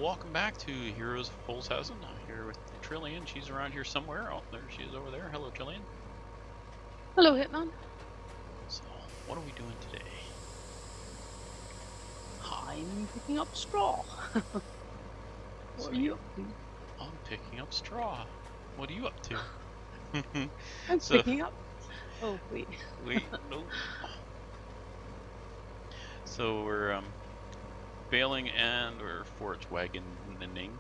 welcome back to Heroes of Holzhausen. Here with Trillian. She's around here somewhere. Oh, there she is over there. Hello, Trillian. Hello, Hitman. So, what are we doing today? I'm picking up straw. What are you up to? I'm picking up straw. What are you up to? I'm picking up. Oh, wait. Wait, no. So we're baling and we're forage wagoning,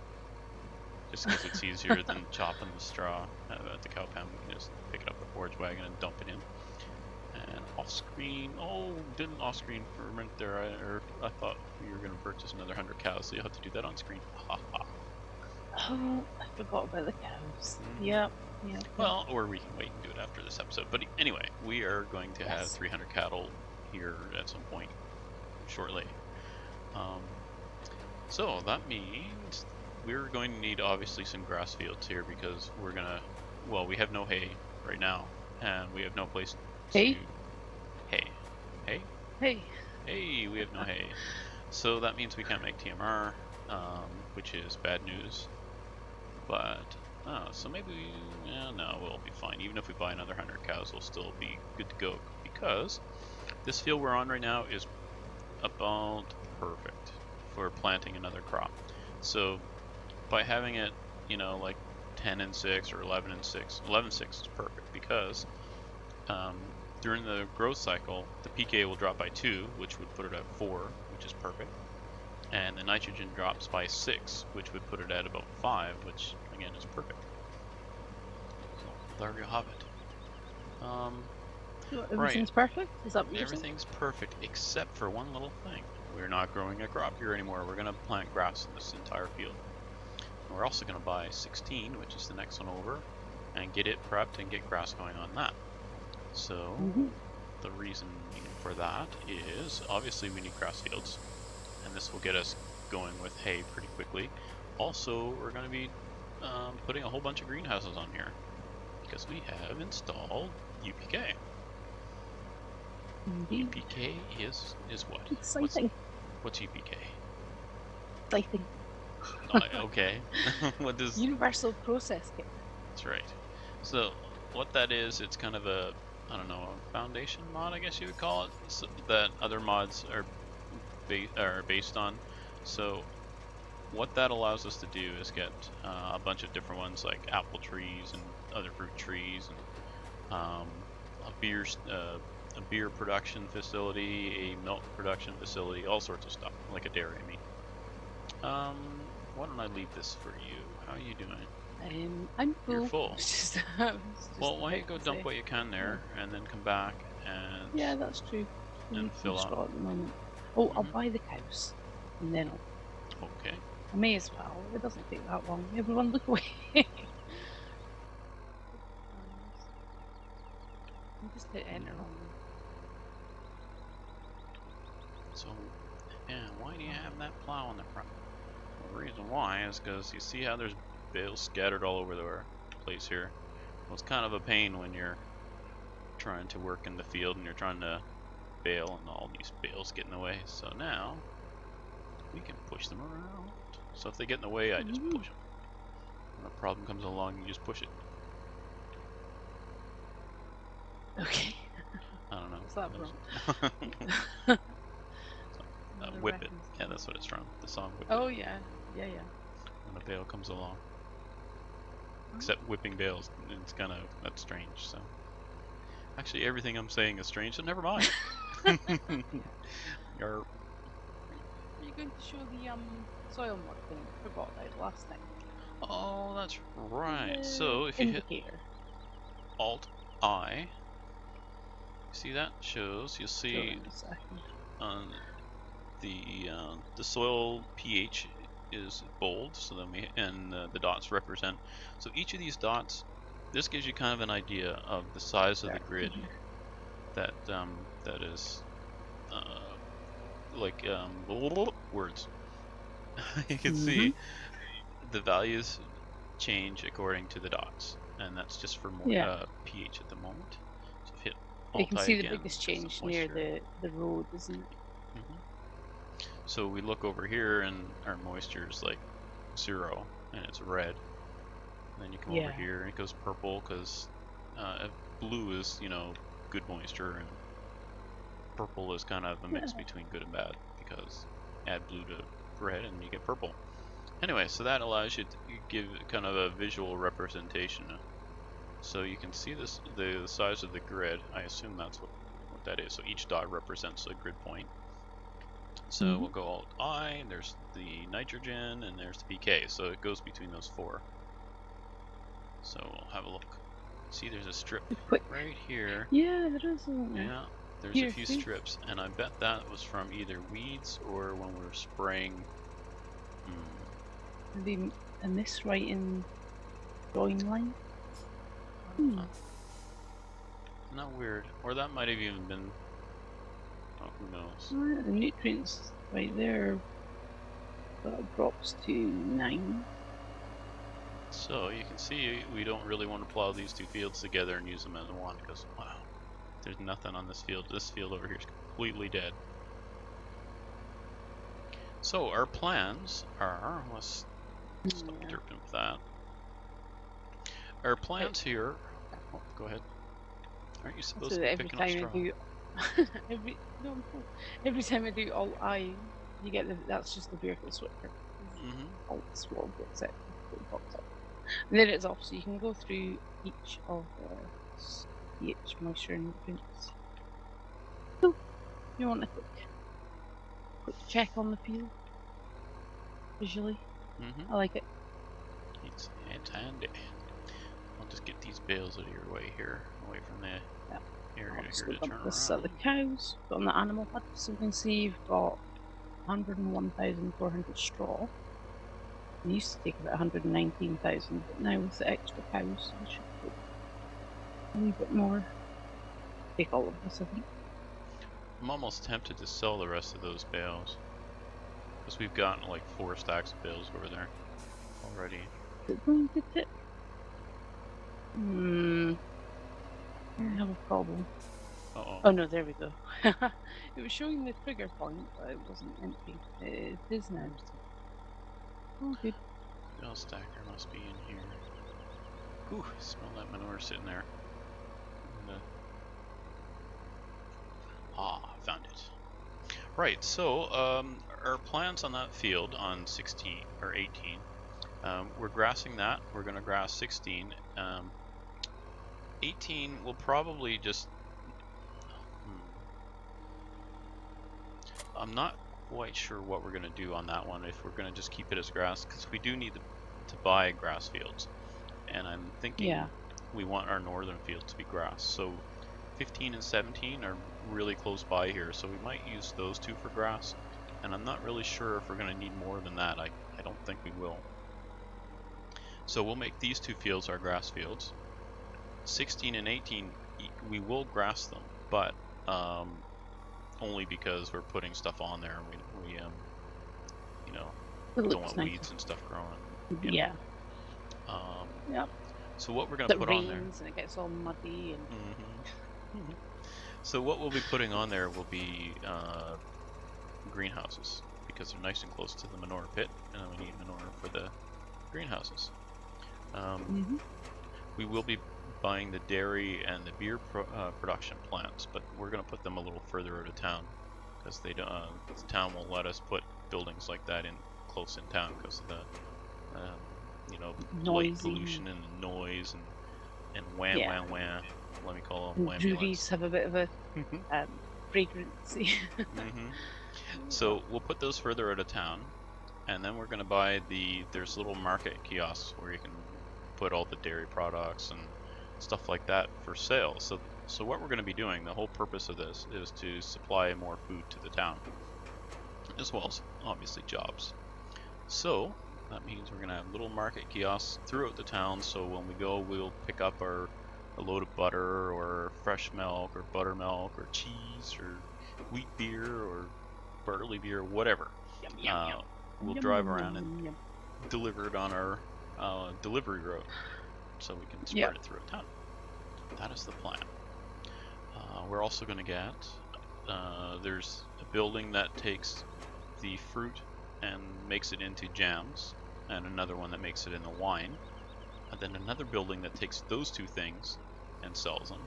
just because it's easier than chopping the straw at the cow pen. We can just pick it up the forage wagon and dump it in. And off screen, didn't off screen for a minute there. I thought we were going to purchase another 100 cows, so you'll have to do that on screen. Ha ha. Oh, I forgot about the cows. Yep. Well, or we can wait and do it after this episode. But anyway, we are going to have 300 cattle here at some point shortly. So that means we're going to need obviously some grass fields here because we're gonna, well, we have no hay right now, and we have no place to Hay? Hey, we have no hay. So that means we can't make TMR, which is bad news. But so maybe no, we'll be fine. Even if we buy another 100 cows, we'll still be good to go because this field we're on right now is about perfect for planting another crop. So by having it, like 10 and 6 or 11 and 6, 11-6 is perfect because during the growth cycle, the pK will drop by 2, which would put it at 4, which is perfect. And the nitrogen drops by 6, which would put it at about 5, which again is perfect. So there you have it. Everything's perfect? Is that what you're saying? Everything's perfect except for one little thing. We're not growing a crop here anymore. We're going to plant grass in this entire field. And we're also going to buy 16, which is the next one over, and get it prepped and get grass going on that. So the reason for that is obviously we need grass fields, and this will get us going with hay pretty quickly. Also, we're going to be putting a whole bunch of greenhouses on here because we have installed UPK. UPK is what? Exciting. What's UPK? Exciting. Okay. What does... Universal Process Kit. That's right. So what that is, it's kind of a, I don't know, a foundation mod, I guess you would call it, so that other mods are based on. So what that allows us to do is get a bunch of different ones like apple trees and other fruit trees and a beer production facility, a milk production facility, all sorts of stuff, like a dairy, I mean. Why don't I leave this for you? How are you doing? I'm full. You're full. Well, why don't you go dump what you can there, and then come back and... Yeah, that's true. And fill up. At the moment. Oh, I'll buy the cows, and then I'll... Okay. I may as well. It doesn't take that long. Everyone look away. Just hit enter on. So, yeah, why do you have that plow on the front? Well, the reason why is because you see how there's bales scattered all over the place here. Well, it's kind of a pain when you're trying to work in the field and you're trying to bale and all these bales get in the way. So now we can push them around. So if they get in the way, I just push them. When a problem comes along, you just push it. Okay. I don't know. What's that from? Whip It. Yeah, that's what it's from. The song Whip It. Oh yeah. When a bale comes along. Except whipping bales, it's kind of, that's strange, so. Actually, everything I'm saying is strange, so never mind. Are you going to show the soil mod thing? I forgot about it last time. Oh, that's right. So if you hit Alt-I, see that shows, you'll see the soil pH is bold, so then the dots represent. So each of these dots, this gives you kind of an idea of the size of the grid that is like words. You can see the values change according to the dots, and that's just for more pH at the moment. So if you hit Alt-I you can see again, the biggest change near the road, isn't it? So we look over here and our moisture is like 0 and it's red. And then you come over here and it goes purple because blue is, you know, good moisture, and purple is kind of a mix between good and bad, because add blue to red and you get purple. Anyway, so that allows you to give kind of a visual representation. So you can see this, the size of the grid. I assume that's what that is. So each dot represents a grid point. So we'll go Alt I, and there's the nitrogen, and there's the pK. So it goes between those 4. So we'll have a look. See, there's a strip right here. Yeah, there is, isn't there? Yeah, there's a few strips, and I bet that was from either weeds or when we were spraying. Maybe a miswriting drawing line. Not weird, or that might have even been. Oh, who knows? The nutrients right there. That drops to 9. So you can see we don't really want to plow these 2 fields together and use them as one, because wow, there's nothing on this field. This field over here is completely dead. So our plans are, let's stop derping with that. Our plans here. Oh, go ahead. Aren't you supposed to be picking up straw? Every time I do Alt I, you get that's just the vehicle switcher. Alt swab gets it. It pops up. And then it's off, so you can go through each of the pH, moisture, and nutrients. So, you want a quick check on the field visually. I like it. It's handy. I'll just get these bales out of your way here, away from the area here to turn around. This are the cows. On the animal hut, so you can see you've got 101,400 straw. We used to take about 119,000, but now with the extra cows, we should take a wee bit more. Take all of this, I think. I'm almost tempted to sell the rest of those bales, because we've gotten like 4 stacks of bales over there already. Is it going to tip? I have a problem. Oh no, there we go. It was showing the trigger point, but it wasn't empty. It is now. Oh, good. Bale stacker must be in here. Ooh, smell that manure sitting there. Found it. Right, so our plans on that field on 16 or 18, we're grassing that. We're going to grass 16. 18 will probably just. I'm not quite sure what we're going to do on that one, if we're going to just keep it as grass, because we do need to buy grass fields, and I'm thinking we want our northern field to be grass. So 15 and 17 are really close by here, so we might use those 2 for grass, and I'm not really sure if we're going to need more than that. I don't think we will. So we'll make these 2 fields our grass fields. 16 and 18 we will grass them, but only because we're putting stuff on there, and we you know, don't want weeds and stuff growing. Yeah. Yep. So what we're going to put on there, and it gets all muddy and so what we'll be putting on there will be greenhouses, because they're nice and close to the manure pit, and we need manure for the greenhouses. We will be buying the dairy and the beer production plants, but we're going to put them a little further out of town, because they don't, the town won't let us put buildings like that in close in town because of the you know, light pollution and the noise and wham. Let me call them wham. Judies have a bit of a fragrancy. So we'll put those further out of town, and then we're going to buy there's little market kiosks where you can put all the dairy products and stuff like that for sale. So what we're going to be doing, the whole purpose of this is to supply more food to the town, as well as obviously jobs. So that means we're going to have little market kiosks throughout the town, so when we go, we'll pick up a load of butter or fresh milk or buttermilk or cheese or wheat beer or barley beer, whatever. We'll drive around and deliver it on our delivery road, so we can spread it through town. That is the plan. We're also going to get, there's a building that takes the fruit and makes it into jams, and another one that makes it in the wine, and then another building that takes those two things and sells them.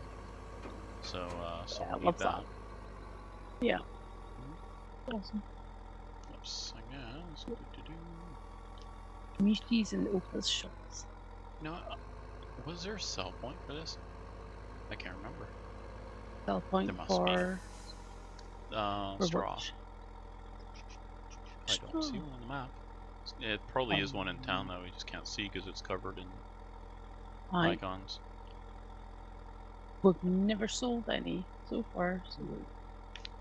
So, so Yeah, I we'll love need that. Yeah. Awesome. Oops, I guess. Communities and office shops. No, was there a sell point for this? I can't remember. Sell point There must for straw. which? I don't see one on the map. It probably is one in town that we just can't see because it's covered in icons. We've never sold any so far, so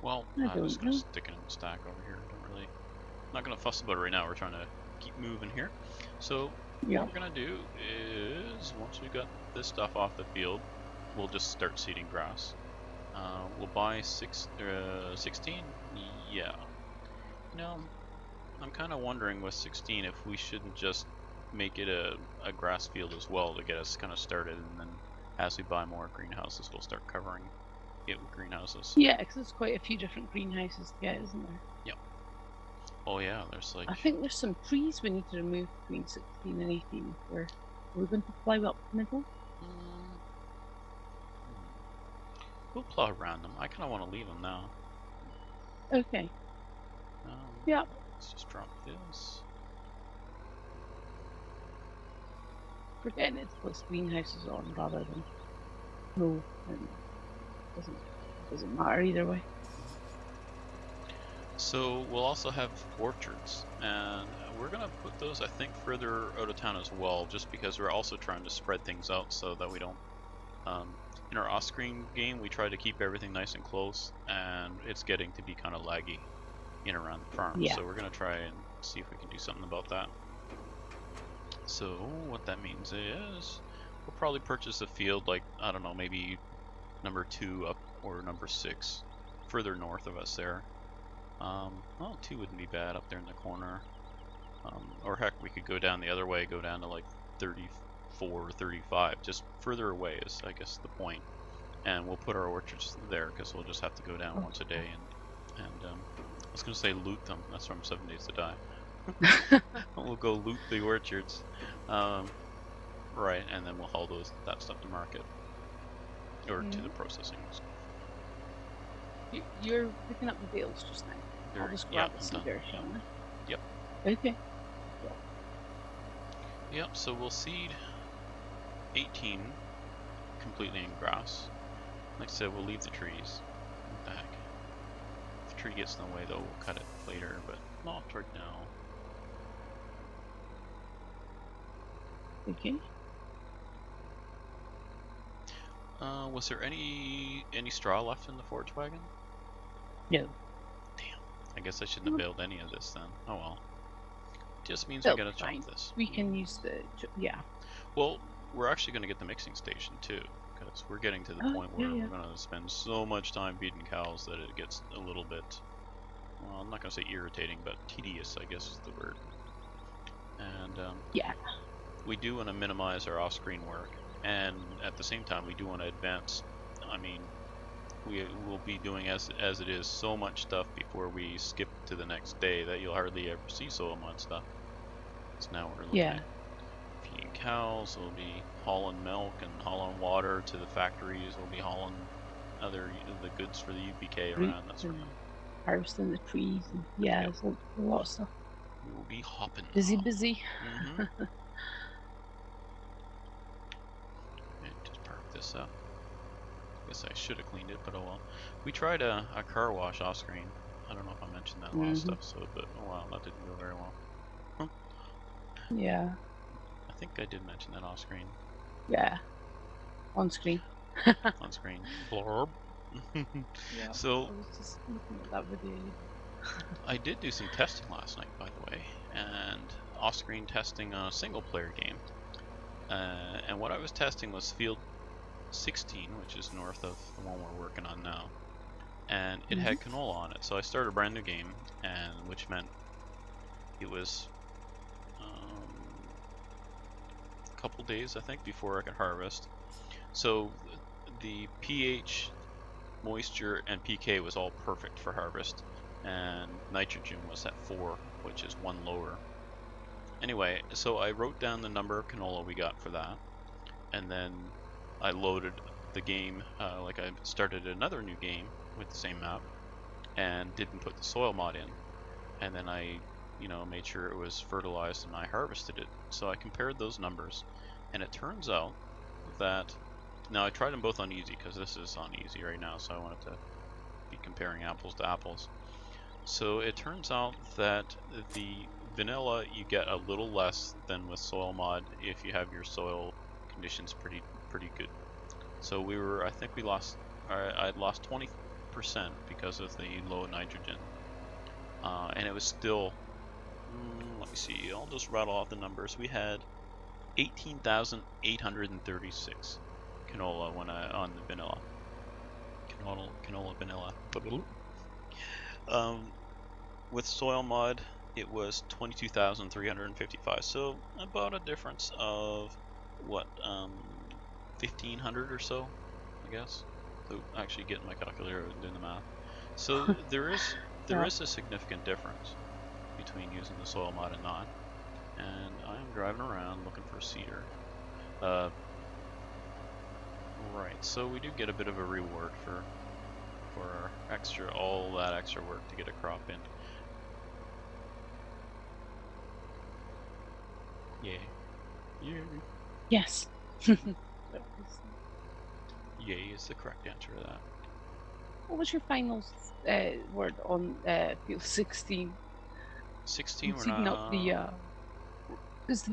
well, I'm just gonna stick it in the stack over here. I'm not gonna fuss about it right now. We're trying to keep moving here. So what we're gonna do is once we got this stuff off the field, we'll just start seeding grass. We'll buy 16. Yeah. No, I'm kind of wondering with 16 if we shouldn't just make it a grass field as well to get us kind of started, and then as we buy more greenhouses, we'll start covering it with greenhouses. Yeah, because there's quite a few different greenhouses to get, isn't there? Yep. Oh yeah, there's like... I think there's some trees we need to remove between 16 and 18. We're going to plough up the middle. We'll plow around them. I kind of want to leave them now. Okay. Yeah. Let's just drop this. We're getting it to put greenhouses on rather than no. Doesn't matter either way. So we'll also have orchards, and we're gonna put those, I think, further out of town as well, just because we're also trying to spread things out so that we don't. In our off-screen game, we try to keep everything nice and close, and it's getting to be kind of laggy in around the farm. Yeah. So we're gonna try and see if we can do something about that. So what that means is we'll probably purchase a field like, I don't know, maybe number 2 up or number 6 further north of us there. Well, 2 wouldn't be bad up there in the corner. Or heck, we could go down the other way, go down to like 34 or 35, just further away is I guess the point. And we'll put our orchards there because we'll just have to go down once a day and I was gonna say loot them. That's from 7 Days to Die. We'll go loot the orchards, right, and then we'll haul that stuff to market or to the processing. You're picking up the bales just now. I'll just grab the seeder, shall we? Yep. Okay. Yep. So we'll seed 18 completely in grass. Like I said, we'll leave the trees back. If the tree gets in the way, though, we'll cut it later, but not right now. Okay. Was there any straw left in the forage wagon? No. Damn. I guess I shouldn't have baled any of this then. Oh well. Just means we gotta chop this. We can use the Well, we're actually gonna get the mixing station too, because we're getting to the point where we're gonna spend so much time feeding cows that it gets a little bit, well, I'm not gonna say irritating, but tedious, I guess is the word. And we do want to minimize our off-screen work, and at the same time we do want to advance. I mean, we will be doing as it is so much stuff before we skip to the next day that you'll hardly ever see so much stuff. So now we're looking at feeding cows, we'll be hauling milk and hauling water to the factories, we'll be hauling the goods for the UPK around, that sort of thing. Harvesting the trees, and there's a lot of stuff. We will be hopping. Busy. Mm-hmm. Just park this up. Guess I should have cleaned it, but oh well. We tried a car wash off screen. I don't know if I mentioned that last episode, but oh wow, that didn't go very well. Huh. Yeah. I think I did mention that off screen. Yeah. On screen. On screen. Blurb. Yeah. So I was just looking at that video. I did do some testing last night, by the way, and off-screen testing on a single-player game. And what I was testing was field 16, which is north of the one we're working on now, and it had canola on it. So I started a brand new game, and which meant it was a couple days, I think, before I could harvest. So the pH, moisture, and pK was all perfect for harvest, and nitrogen was at 4, which is 1 lower. Anyway, so I wrote down the number of canola we got for that, and then I loaded the game, like I started another new game with the same map, and didn't put the soil mod in. And then I, made sure it was fertilized and I harvested it. So I compared those numbers, and it turns out that, now I tried them both on easy, because this is on easy right now, so I wanted to be comparing apples to apples. So it turns out that the vanilla you get a little less than with soil mod if you have your soil conditions pretty good. So I think we lost, I'd lost 20% because of the low nitrogen, and it was still, let me see, I'll just rattle off the numbers. We had 18,836 canola on the vanilla. Canola vanilla. With soil mod, it was 22,355. So about a difference of what, 1,500 or so, I guess. So actually getting my calculator and doing the math. So there is a significant difference between using the soil mod and not. And I'm driving around looking for a seeder. Right, so we do get a bit of a reward for all that extra work to get a crop in. Yay. Yeah. Yes. Yay is the correct answer to that. What was your final word on field 16? 16, we're Seeding not... up the... Because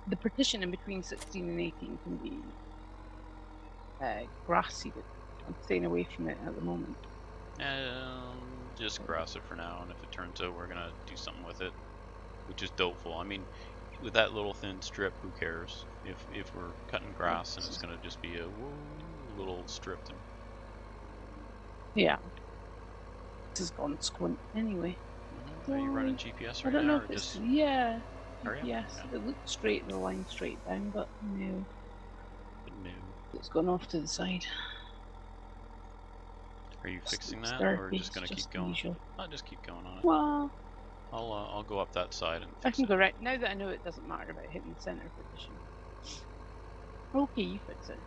the partition in between 16 and 18 can be grass seeded. I'm staying away from it at the moment. Just grass it for now, and if it turns out we're gonna do something with it, which is doubtful. I mean, with that little thin strip, who cares? If we're cutting grass and it's gonna just be a little strip. Yeah. This has gone squint anyway. Are you running GPS right now? I don't know if it's... Yeah. Yes, yeah. It looked straight, the line straight down, but no. No. It's gone off to the side. Are you fixing that, or just gonna keep going? Usual. I'll just keep going on it. Well, I'll go up that side and fix I can it. go right now that I know it doesn't matter about hitting the center position. Okay, you fix it.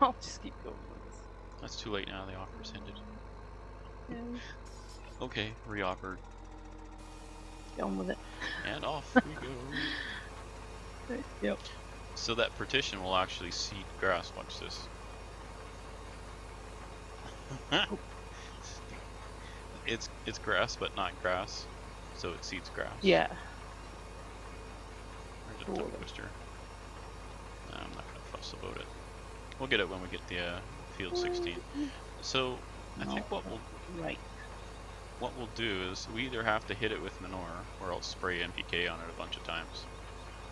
I'll just keep going with this. That's too late now. The offer is ended. No. Okay, reoffered. Get on with it. And off we go. Yep. So that partition will actually seed grass. Watch this. It's grass, but not grass, so it seeds grass. Yeah. There's a tongue twister. No, I'm not gonna fuss about it. We'll get it when we get the field 16. So I think what we'll do is we either have to hit it with manure or else spray NPK on it a bunch of times,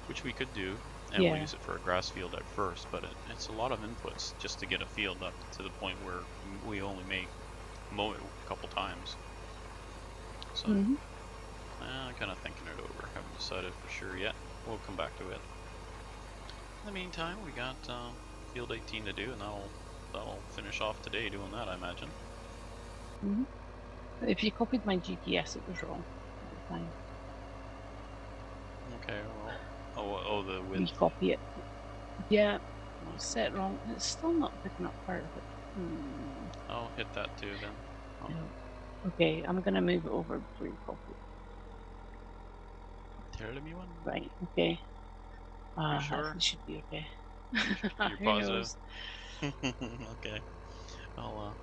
which we could do, and we'll use it for a grass field at first. But it's a lot of inputs just to get a field up to the point where we only mow it a couple times. So I'm kind of thinking it over. Haven't decided for sure yet. We'll come back to it. In the meantime, we got field 18 to do, and that'll finish off today doing that, I imagine. If you copied my GPS, it was wrong. Fine. Okay. Well, the width. Recopy it. Yeah, it was set wrong. It's still not picking up part of it. I'll hit that too then. Oh. Okay, I'm gonna move it over before you copy it. Tell me one. Right. Okay. You sure? It should be okay. You're positive. Okay. I'll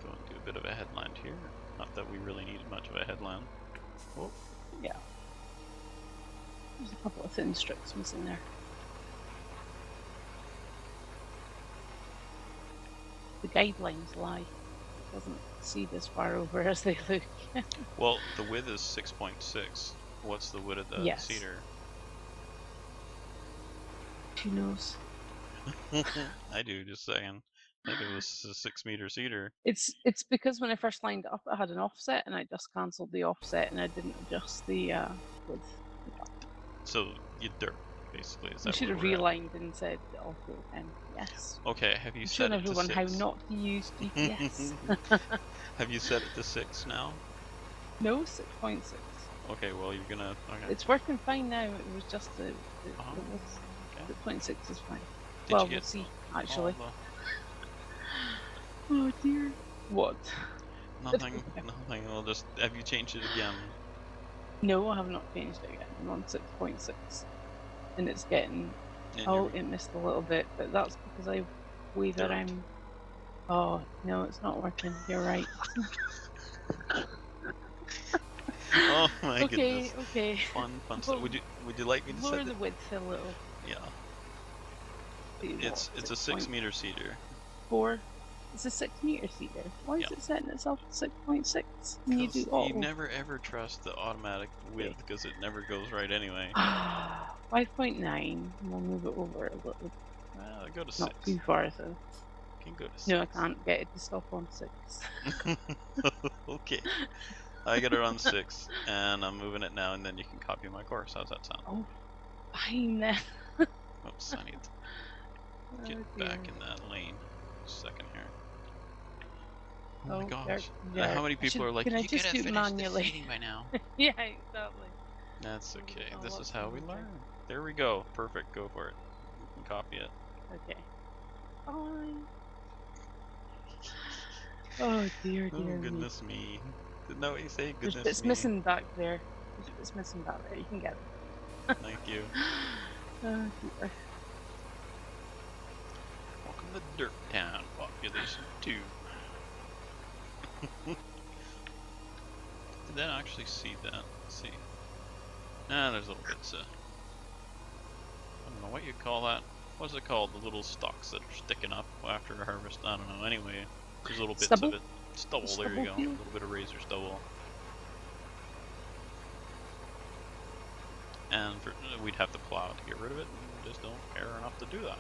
go and do a bit of a headland here. Not that we really need much of a headland. Oh. Yeah. There's a couple of thin strips missing there. The guidelines lie. It doesn't seed as far over as they look. Well, the width is 6.6. What's the width of the cedar? Who knows? I do, just saying. I think it was a 6-meter cedar. It's because when I first lined it up, it had an offset, and I just cancelled the offset, and I didn't adjust the width. So you dirt, basically. Is that you should have realigned and said auto and yes. Okay, have you set it to 6? Shown everyone how not to use GPS. Have you set it to 6 now? No, 6.6. Okay, well you're gonna. Okay. It's working fine now. It was just the Okay. 0.6 is fine. Did well, you we'll get see. all Actually. the... Oh dear. What? Nothing. Nothing. We'll just. Have you changed it again? No, I have not changed it yet. I'm on 6.6, and it's getting. And it missed a little bit, but that's because I wave Dirt. around. Oh no, it's not working. You're right. Oh my goodness. Okay. Fun stuff. Would you like me to lower set the it? width a little? Yeah. See It's a 6-meter seeder. 4. It's a 6-meter seeder. Why is it setting itself to 6.6? And you do You never ever trust the automatic width because it never goes right anyway. 5.9. And we'll move it over a little. Go to 6. Not too far, so. Can go to 6. No, I can't get it to stop on 6. Okay. I got it on 6, and I'm moving it now, and then you can copy my course. How's that sound? Oh, fine then. Oops, I need to get back in that lane. Just a second here. Oh my gosh. How many people are like, you could have finished the seating by now? Yeah, exactly. That's okay. This is how we learn. There we go. Perfect. Go for it. You can copy it. Okay. Fine. Oh dear, Oh goodness me. Didn't know what you say, goodness it's me. missing back there. It's missing back there. You can get it. Thank you. Oh dear. Welcome to Dirt Town, population 2. Did that actually see that? Let's see. Nah, there's little bits of... I don't know what you call that. What's it called? The little stalks that are sticking up after a harvest. I don't know. Anyway, there's little bits of it. Stubble, there you go. A little bit of razor stubble. And we'd have to plow to get rid of it, and we just don't care enough to do that.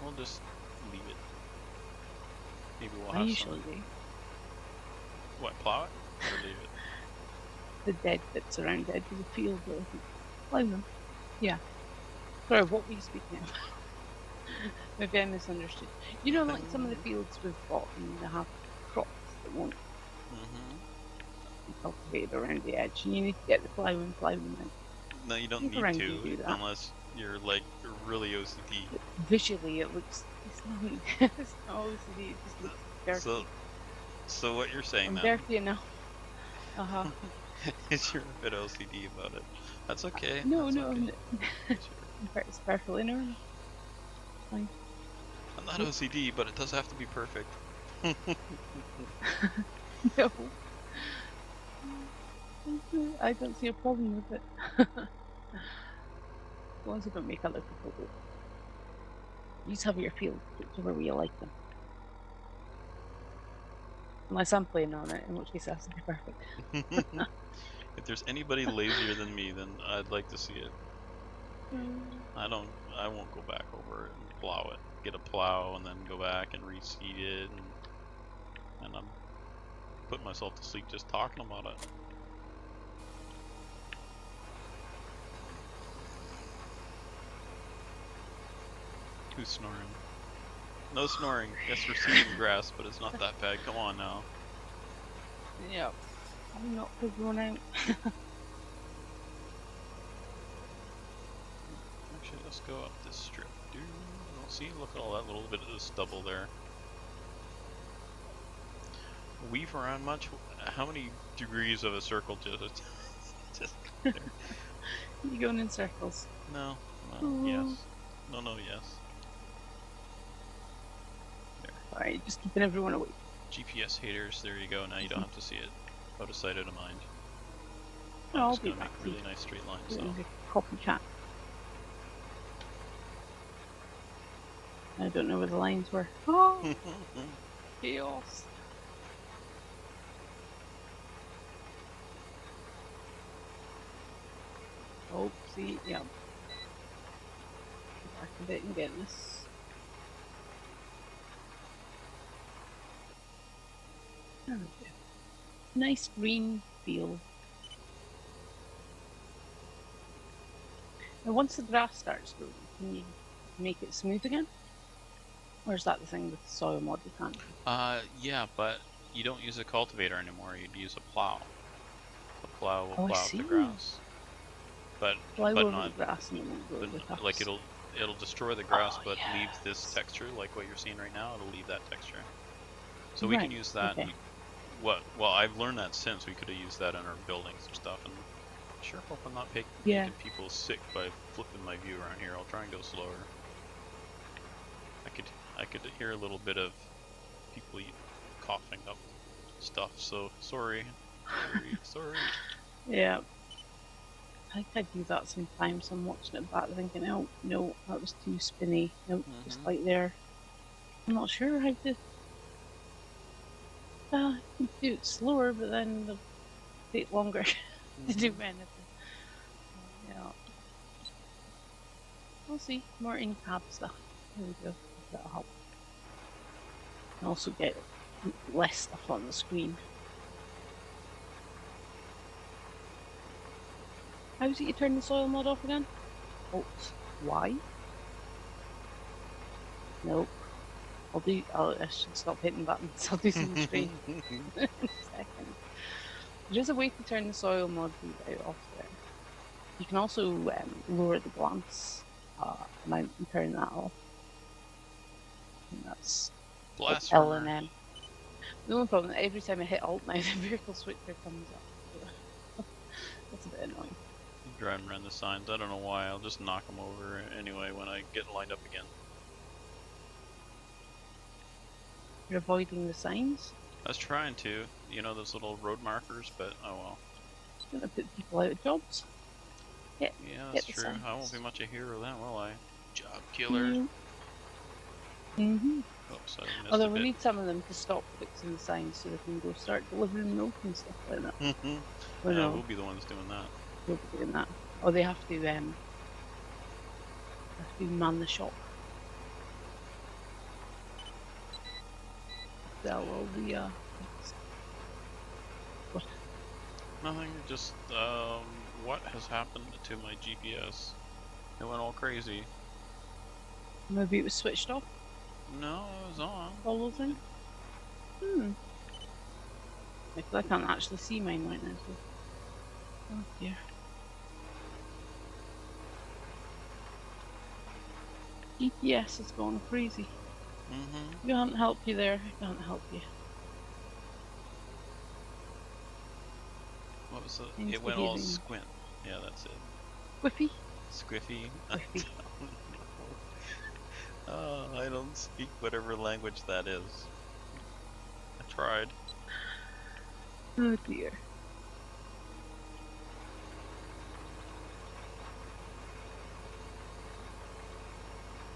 We'll just leave it. Maybe we'll have some... What, plow it? Or leave it? The dead bits around the edge of the field, plow them. Yeah. Sorry, what were you speaking of? Maybe I misunderstood. You know, like some of the fields we've bought, and they have crops that won't be cultivated around the edge, and you need to get the plow and plow them out. No, you don't need to, unless you're like really OCD. Visually, it looks. It's not OCD. It just looks dirty. So what you're saying now? Dirty enough. Is you're a bit OCD about it? That's okay. No, That's no. Okay. It's perfectly normal. Fine. I'm not OCD, but it does have to be perfect. No. I don't see a problem with it. As long as you don't make other people do it. You just have your field, whichever way you like them. Unless I'm playing on it, in which case that's perfect. If there's anybody lazier than me, then I'd like to see it. I won't go back over it and plow it. Get a plow and then go back and reseed it, and I'm putting myself to sleep just talking about it. Who's snoring? No snoring. Yes, we're seeding grass, but it's not that bad. Come on now. Yeah. I'm not everyone out. Actually, let's go up this strip. See, look at all that little bit of stubble there. Weave around much? How many degrees of a circle just there? You going in circles? No. Yes. No, yes. There. Alright, just keeping everyone awake. GPS haters, there you go. Now you don't have to see it. Out of sight, out of mind. I'll just be gonna back. make really nice straight lines though. Copycat. I don't know where the lines were. Oh! Chaos! Oh, see, yeah. Back a bit and get this. There we go. Nice green field. Now once the grass starts growing, can you make it smooth again? Or is that the thing with the soil mod you can't? Yeah, but you don't use a cultivator anymore, you'd use a plow. The plow will Oh, I plow up see. the grass. But Fly but over not the grass and it won't go over the but grass. like it'll destroy the grass, Oh, but leave this yes. texture like what you're seeing right now. It'll leave that texture. So we Right, can use that. okay. Well, I've learned that since we could have used that in our buildings and stuff. And sure hope I'm not Yeah. making people sick by flipping my view around here. I'll try and go slower. I could hear a little bit of people coughing up stuff. So sorry. Yeah. I think I do that sometimes. I'm watching it back thinking, oh, no, that was too spinny. No, just like there. I'm not sure how to... I can do it slower, but then it'll take longer to do anything. Yeah. We'll see. More in-cab stuff. There we go. That'll help. And also get less stuff on the screen. How's it you turn the soil mod off again? Alt Y? Nope. I should stop hitting buttons. I'll do some screen in a second. There's a way to turn the soil mod readout off there. You can also lower the glance amount and turn that off. And that's L and M. The only problem is every time I hit Alt now, the vehicle switcher comes up. That's a bit annoying. I'm driving around the signs. I don't know why. I'll just knock them over anyway when I get lined up again. You're avoiding the signs? I was trying to, you know, those little road markers, but oh well. It's gonna put people out of jobs. Yeah, that's true. Signs. I won't be much a hero then, will I? Job killer. Oops, Although we need some of them to stop fixing the signs so they can go start delivering milk and stuff like that. Yeah, we'll be the ones doing that. We'll be doing that. Or they have to man the shop. Sell all the what? Nothing, just what has happened to my GPS? It went all crazy. Maybe it was switched off? No, it was on. Follow thing? Because I can't actually see mine right now, so... Oh dear. GPS has gone crazy. Can't help you there. Can't help you. What was it? It went all squint. Yeah, that's it. Squiffy? Squiffy. Squiffy. Oh, I don't speak whatever language that is. I tried. Oh dear.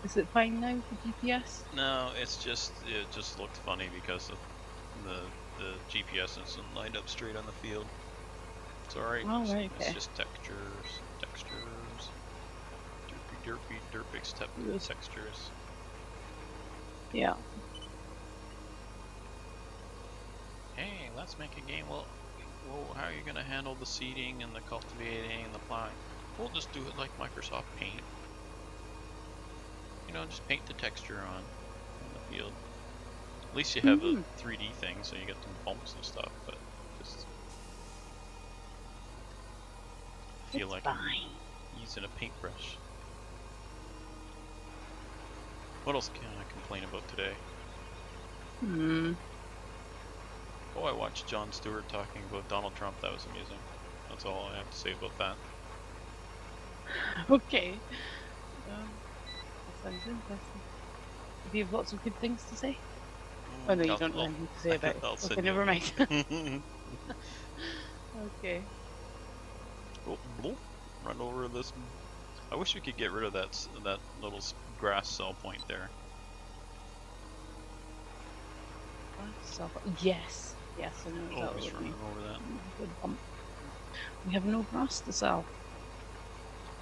Is it fine now, the GPS? No, it just looked funny because of the GPS isn't lined up straight on the field. It's alright. Oh, right, it's just textures. Derpy textures. Yeah. Hey, let's make a game. Well, how are you gonna handle the seeding and the cultivating and the plowing? We'll just do it like Microsoft Paint. You know, just paint the texture on the field. At least you have a 3D thing, so you get some bumps and stuff, but just feel like I'm using a paintbrush. What else can I complain about today? Oh, I watched Jon Stewart talking about Donald Trump. That was amusing. That's all I have to say about that. Okay. That sounds interesting. Do you have lots of good things to say? Oh no, you don't have anything to say about it. Okay, never mind. Okay. Oh, bloop. Run over this. I wish we could get rid of that little grass cell point there. Yes. Yes, I know. Always running over that. Good bump. We have no grass to sell.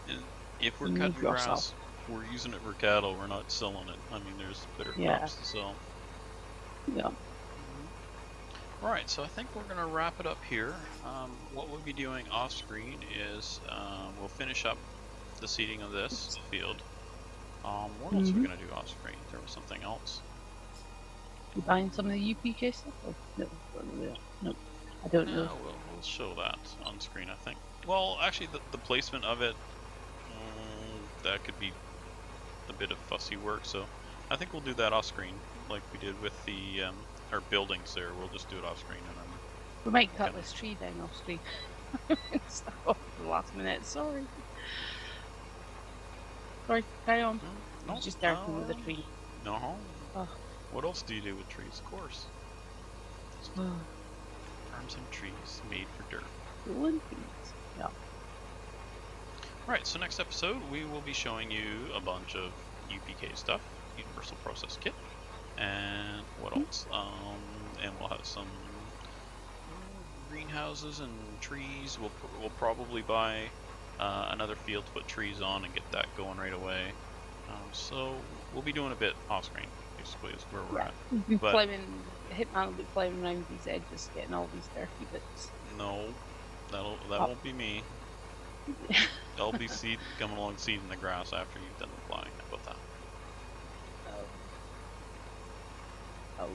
And if we're cutting grass, we're using it for cattle. We're not selling it. I mean, there's better crops to sell. Yeah. Alright, so I think we're going to wrap it up here. What we'll be doing off screen is we'll finish up the seeding of this field. What else are we going to do off screen? There was something else. You buying some of the UPK stuff? Oh, no, I don't know. We'll we'll show that on screen, I think. Well, actually, the placement of it, that could be a bit of fussy work, so I think we'll do that off screen, like we did with the our buildings there. We'll just do it off screen, and then we might cut this tree down off screen. It's off the last minute. Sorry, carry on. No, Just darken with the tree. No. Oh. What else do you do with trees? Of course. Farm some trees made for dirt. Cooling trees. Yeah. Right, so next episode we will be showing you a bunch of UPK stuff, Universal Process Kit, and what else? And we'll have some greenhouses and trees. We'll probably buy another field to put trees on and get that going right away. So we'll be doing a bit off screen, basically, is where we're at. But Hitman will be climbing around these edges, getting all these dirty bits. no, that won't be me. I'll be coming along seeding the grass after you've done the plowing. How about that? Oh,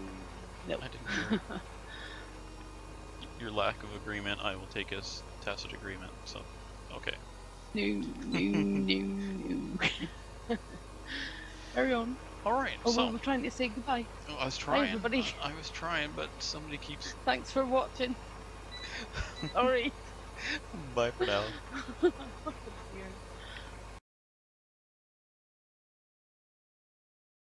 no. I didn't hear your lack of agreement. I will take as tacit agreement. So, okay. No. Carry on. All right. Oh, so well, we're trying to say goodbye. Oh, I was trying. Bye, everybody. I was trying, but somebody keeps. Thanks for watching. Sorry. Bye for now. Dear.